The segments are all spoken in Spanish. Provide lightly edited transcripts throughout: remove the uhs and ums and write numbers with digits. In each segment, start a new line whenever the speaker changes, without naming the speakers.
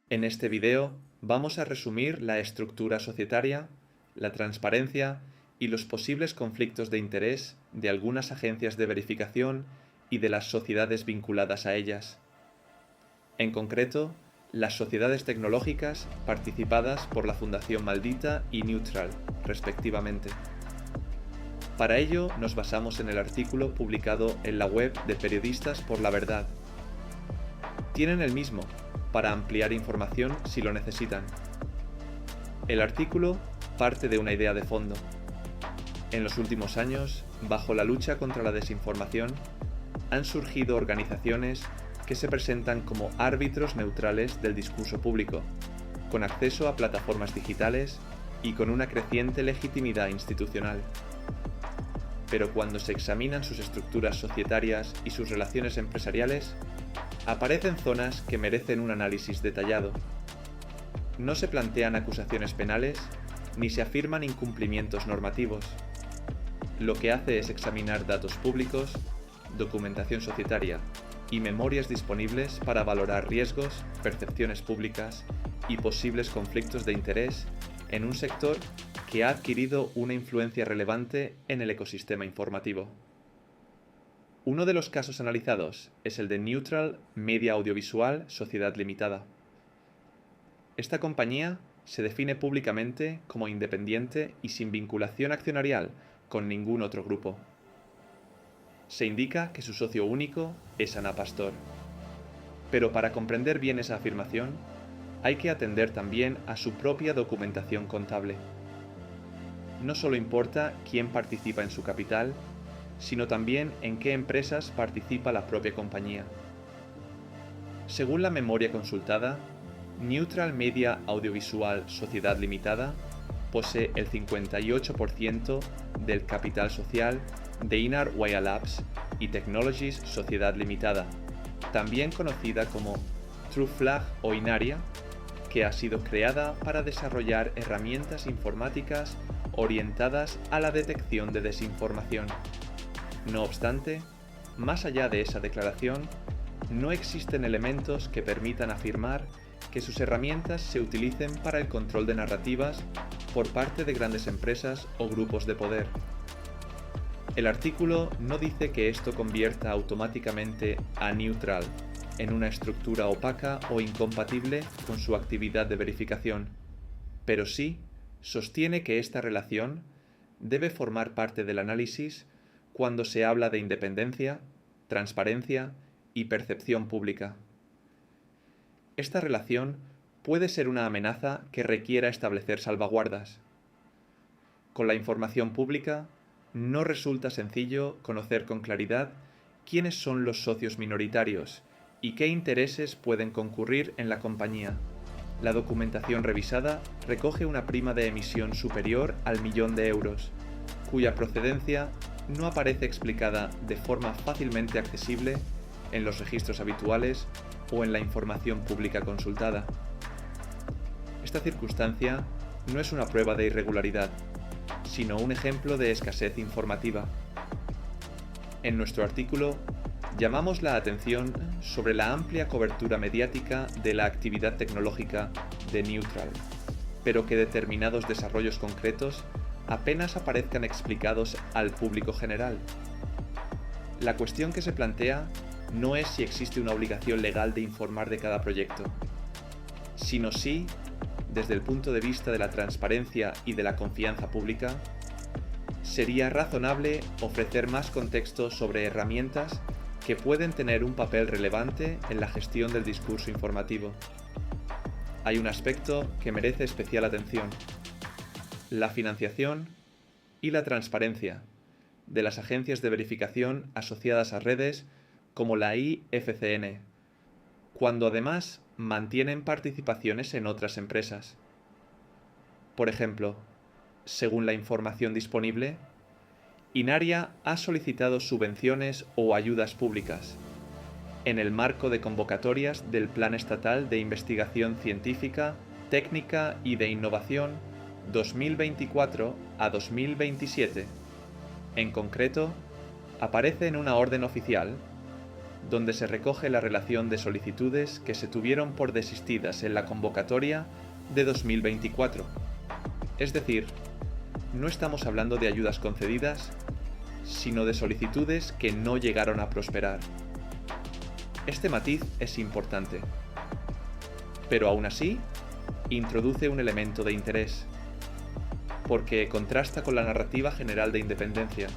En este video vamos a resumir la estructura societaria, la transparencia y los posibles conflictos de interés de algunas agencias de verificación y de las sociedades vinculadas a ellas. En concreto, las sociedades tecnológicas participadas por la Fundación Maldita y Neutral, respectivamente. Para ello nos basamos en el artículo publicado en la web de Periodistas por la Verdad. Tienen el mismo para ampliar información si lo necesitan. El artículo parte de una idea de fondo. En los últimos años, bajo la lucha contra la desinformación, han surgido organizaciones que se presentan como árbitros neutrales del discurso público, con acceso a plataformas digitales y con una creciente legitimidad institucional. Pero cuando se examinan sus estructuras societarias y sus relaciones empresariales, aparecen zonas que merecen un análisis detallado. No se plantean acusaciones penales ni se afirman incumplimientos normativos. Lo que hace es examinar datos públicos, documentación societaria y memorias disponibles para valorar riesgos, percepciones públicas y posibles conflictos de interés en un sector que ha adquirido una influencia relevante en el ecosistema informativo. Uno de los casos analizados es el de Neutral Media Audiovisual Sociedad Limitada. Esta compañía se define públicamente como independiente y sin vinculación accionarial con ningún otro grupo. Se indica que su socio único es Ana Pastor. Pero para comprender bien esa afirmación, hay que atender también a su propia documentación contable. No solo importa quién participa en su capital, sino también en qué empresas participa la propia compañía. Según la memoria consultada, Neutral Media Audiovisual Sociedad Limitada posee el 58% del capital social de Inar Waya Labs y Technologies Sociedad Limitada, también conocida como True Flag o Inaria, que ha sido creada para desarrollar herramientas informáticas orientadas a la detección de desinformación. No obstante, más allá de esa declaración, no existen elementos que permitan afirmar que sus herramientas se utilicen para el control de narrativas por parte de grandes empresas o grupos de poder. El artículo no dice que esto convierta automáticamente a Neutral en una estructura opaca o incompatible con su actividad de verificación, pero sí sostiene que esta relación debe formar parte del análisis cuando se habla de independencia, transparencia y percepción pública. Esta relación puede ser una amenaza que requiera establecer salvaguardas. Con la información pública, no resulta sencillo conocer con claridad quiénes son los socios minoritarios y qué intereses pueden concurrir en la compañía. La documentación revisada recoge una prima de emisión superior al 1.000.000 de euros, cuya procedencia no aparece explicada de forma fácilmente accesible en los registros habituales o en la información pública consultada. Esta circunstancia no es una prueba de irregularidad, sino un ejemplo de escasez informativa. En nuestro artículo, llamamos la atención sobre la amplia cobertura mediática de la actividad tecnológica de Neutral, pero que determinados desarrollos concretos apenas aparezcan explicados al público general. La cuestión que se plantea no es si existe una obligación legal de informar de cada proyecto, sino si, desde el punto de vista de la transparencia y de la confianza pública, sería razonable ofrecer más contexto sobre herramientas que pueden tener un papel relevante en la gestión del discurso informativo. Hay un aspecto que merece especial atención: la financiación y la transparencia de las agencias de verificación asociadas a redes como la IFCN, cuando además mantienen participaciones en otras empresas. Por ejemplo, según la información disponible, Inaria ha solicitado subvenciones o ayudas públicas en el marco de convocatorias del Plan Estatal de Investigación Científica, Técnica y de Innovación 2024 a 2027. En concreto, aparece en una orden oficial donde se recoge la relación de solicitudes que se tuvieron por desistidas en la convocatoria de 2024. Es decir, no estamos hablando de ayudas concedidas, sino de solicitudes que no llegaron a prosperar. Este matiz es importante, pero aún así introduce un elemento de interés, porque contrasta con la narrativa general de independencia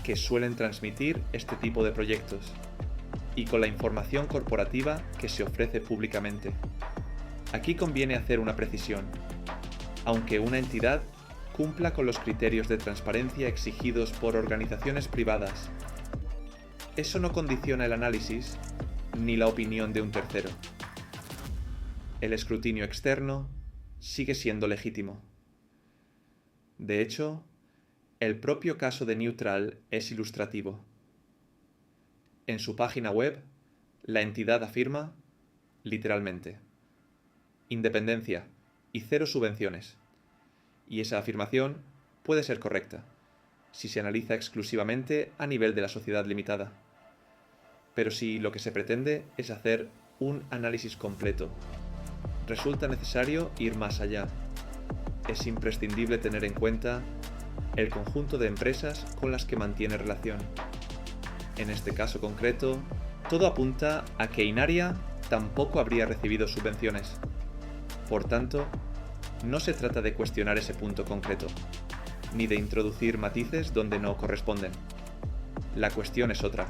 que suelen transmitir este tipo de proyectos y con la información corporativa que se ofrece públicamente. Aquí conviene hacer una precisión. Aunque una entidad cumpla con los criterios de transparencia exigidos por organizaciones privadas, eso no condiciona el análisis ni la opinión de un tercero. El escrutinio externo sigue siendo legítimo. De hecho, el propio caso de Neutral es ilustrativo. En su página web, la entidad afirma, literalmente, independencia y 0 subvenciones. Y esa afirmación puede ser correcta, si se analiza exclusivamente a nivel de la sociedad limitada. Pero si lo que se pretende es hacer un análisis completo, resulta necesario ir más allá. Es imprescindible tener en cuenta el conjunto de empresas con las que mantiene relación. En este caso concreto, todo apunta a que Inaria tampoco habría recibido subvenciones. Por tanto, no se trata de cuestionar ese punto concreto, ni de introducir matices donde no corresponden. La cuestión es otra.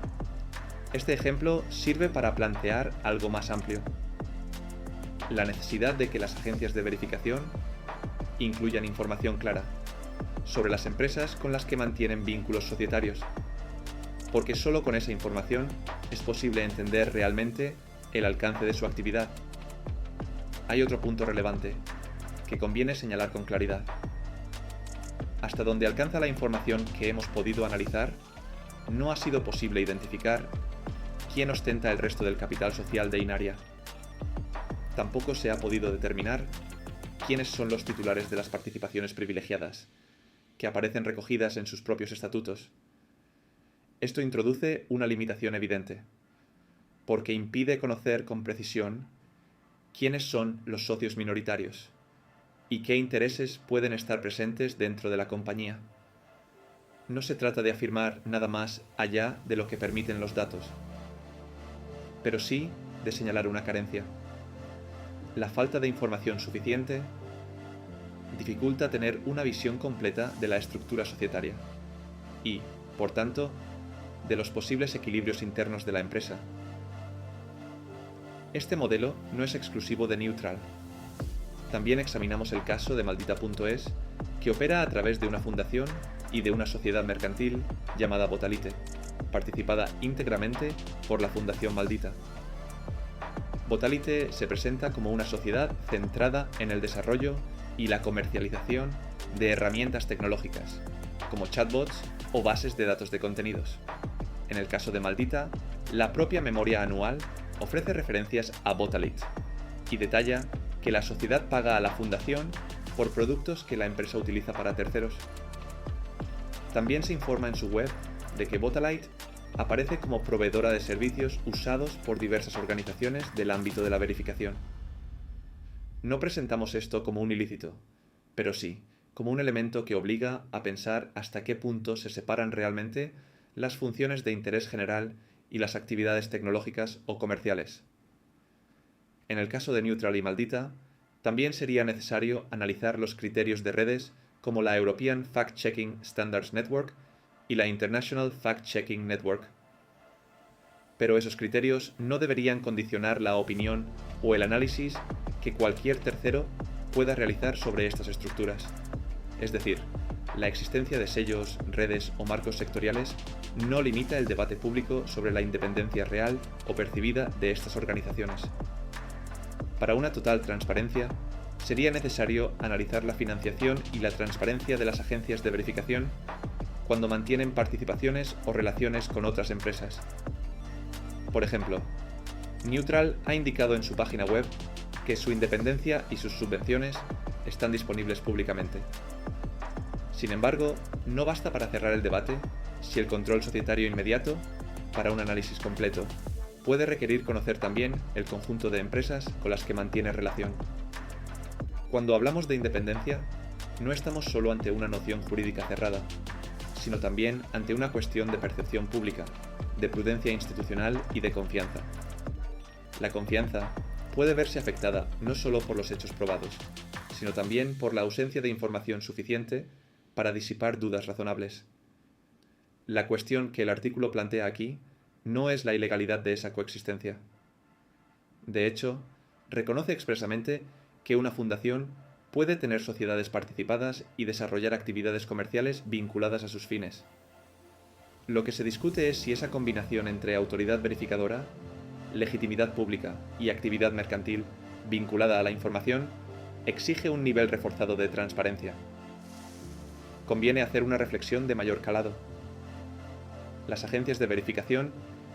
Este ejemplo sirve para plantear algo más amplio: la necesidad de que las agencias de verificación incluyan información clara sobre las empresas con las que mantienen vínculos societarios, porque solo con esa información es posible entender realmente el alcance de su actividad. Hay otro punto relevante que conviene señalar con claridad. Hasta donde alcanza la información que hemos podido analizar, no ha sido posible identificar quién ostenta el resto del capital social de Inaria. Tampoco se ha podido determinar quiénes son los titulares de las participaciones privilegiadas, que aparecen recogidas en sus propios estatutos. Esto introduce una limitación evidente, porque impide conocer con precisión quiénes son los socios minoritarios y qué intereses pueden estar presentes dentro de la compañía. No se trata de afirmar nada más allá de lo que permiten los datos, pero sí de señalar una carencia. La falta de información suficiente dificulta tener una visión completa de la estructura societaria y, por tanto, de los posibles equilibrios internos de la empresa. Este modelo no es exclusivo de Neutral. También examinamos el caso de Maldita.es, que opera a través de una fundación y de una sociedad mercantil llamada Botalite, participada íntegramente por la Fundación Maldita. Botalite se presenta como una sociedad centrada en el desarrollo y la comercialización de herramientas tecnológicas, como chatbots o bases de datos de contenidos. En el caso de Maldita, la propia memoria anual ofrece referencias a Botalite y detalla que la sociedad paga a la fundación por productos que la empresa utiliza para terceros. También se informa en su web de que Botalite aparece como proveedora de servicios usados por diversas organizaciones del ámbito de la verificación. No presentamos esto como un ilícito, pero sí como un elemento que obliga a pensar hasta qué punto se separan realmente las funciones de interés general y las actividades tecnológicas o comerciales. En el caso de Neutral y Maldita, también sería necesario analizar los criterios de redes como la European Fact-Checking Standards Network y la International Fact-Checking Network. Pero esos criterios no deberían condicionar la opinión o el análisis que cualquier tercero pueda realizar sobre estas estructuras. Es decir, la existencia de sellos, redes o marcos sectoriales no limita el debate público sobre la independencia real o percibida de estas organizaciones. Para una total transparencia, sería necesario analizar la financiación y la transparencia de las agencias de verificación cuando mantienen participaciones o relaciones con otras empresas. Por ejemplo, Neutral ha indicado en su página web que su independencia y sus subvenciones están disponibles públicamente. Sin embargo, no basta para cerrar el debate si el control societario inmediato para un análisis completo. puede requerir conocer también el conjunto de empresas con las que mantiene relación. Cuando hablamos de independencia, no estamos solo ante una noción jurídica cerrada, sino también ante una cuestión de percepción pública, de prudencia institucional y de confianza. La confianza puede verse afectada no solo por los hechos probados, sino también por la ausencia de información suficiente para disipar dudas razonables. La cuestión que el artículo plantea aquí no es la ilegalidad de esa coexistencia. De hecho, reconoce expresamente que una fundación puede tener sociedades participadas y desarrollar actividades comerciales vinculadas a sus fines. Lo que se discute es si esa combinación entre autoridad verificadora, legitimidad pública y actividad mercantil vinculada a la información exige un nivel reforzado de transparencia. Conviene hacer una reflexión de mayor calado. Las agencias de verificación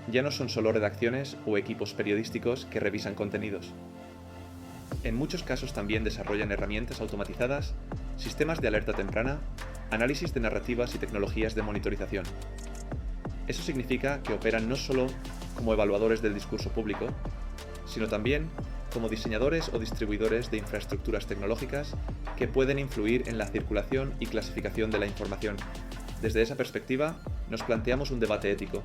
ya no son solo redacciones o equipos periodísticos que revisan contenidos. En muchos casos también desarrollan herramientas automatizadas, sistemas de alerta temprana, análisis de narrativas y tecnologías de monitorización. Eso significa que operan no solo como evaluadores del discurso público, sino también como diseñadores o distribuidores de infraestructuras tecnológicas que pueden influir en la circulación y clasificación de la información. Desde esa perspectiva, nos planteamos un debate ético.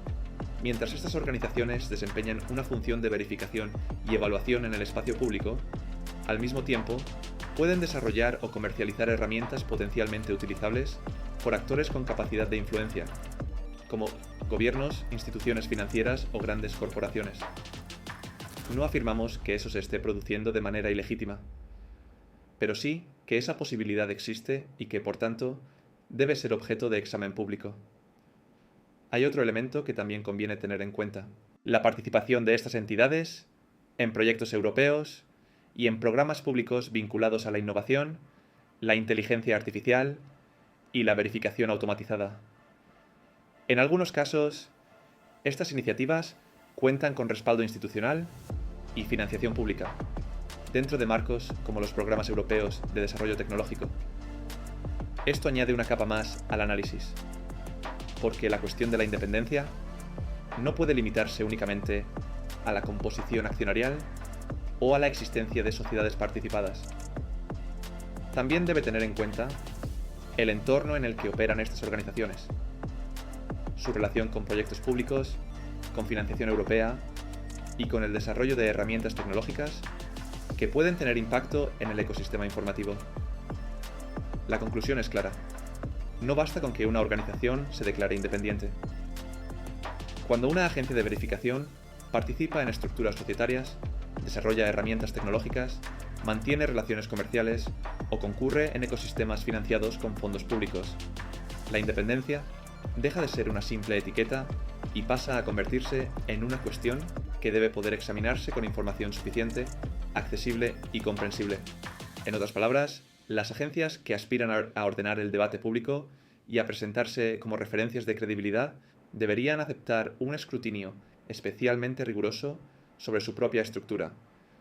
Mientras estas organizaciones desempeñan una función de verificación y evaluación en el espacio público, al mismo tiempo, pueden desarrollar o comercializar herramientas potencialmente utilizables por actores con capacidad de influencia, como gobiernos, instituciones financieras o grandes corporaciones. No afirmamos que eso se esté produciendo de manera ilegítima, pero sí que esa posibilidad existe y que, por tanto, debe ser objeto de examen público. Hay otro elemento que también conviene tener en cuenta: la participación de estas entidades en proyectos europeos y en programas públicos vinculados a la innovación, la inteligencia artificial y la verificación automatizada. En algunos casos, estas iniciativas cuentan con respaldo institucional y financiación pública, dentro de marcos como los programas europeos de desarrollo tecnológico. Esto añade una capa más al análisis, porque la cuestión de la independencia no puede limitarse únicamente a la composición accionarial o a la existencia de sociedades participadas. También debe tener en cuenta el entorno en el que operan estas organizaciones, su relación con proyectos públicos, con financiación europea y con el desarrollo de herramientas tecnológicas que pueden tener impacto en el ecosistema informativo. La conclusión es clara: no basta con que una organización se declare independiente. Cuando una agencia de verificación participa en estructuras societarias, desarrolla herramientas tecnológicas, mantiene relaciones comerciales o concurre en ecosistemas financiados con fondos públicos, la independencia deja de ser una simple etiqueta y pasa a convertirse en una cuestión que debe poder examinarse con información suficiente, accesible y comprensible. En otras palabras, las agencias que aspiran a ordenar el debate público y a presentarse como referencias de credibilidad deberían aceptar un escrutinio especialmente riguroso sobre su propia estructura,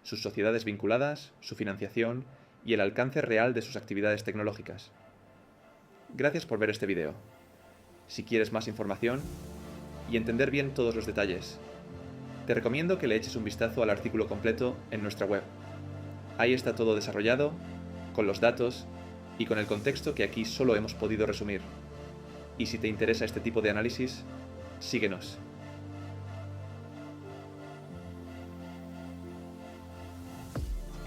sus sociedades vinculadas, su financiación y el alcance real de sus actividades tecnológicas. Gracias por ver este video. Si quieres más información y entender bien todos los detalles, te recomiendo que le eches un vistazo al artículo completo en nuestra web. Ahí está todo desarrollado, con los datos y con el contexto que aquí solo hemos podido resumir. Y si te interesa este tipo de análisis, síguenos.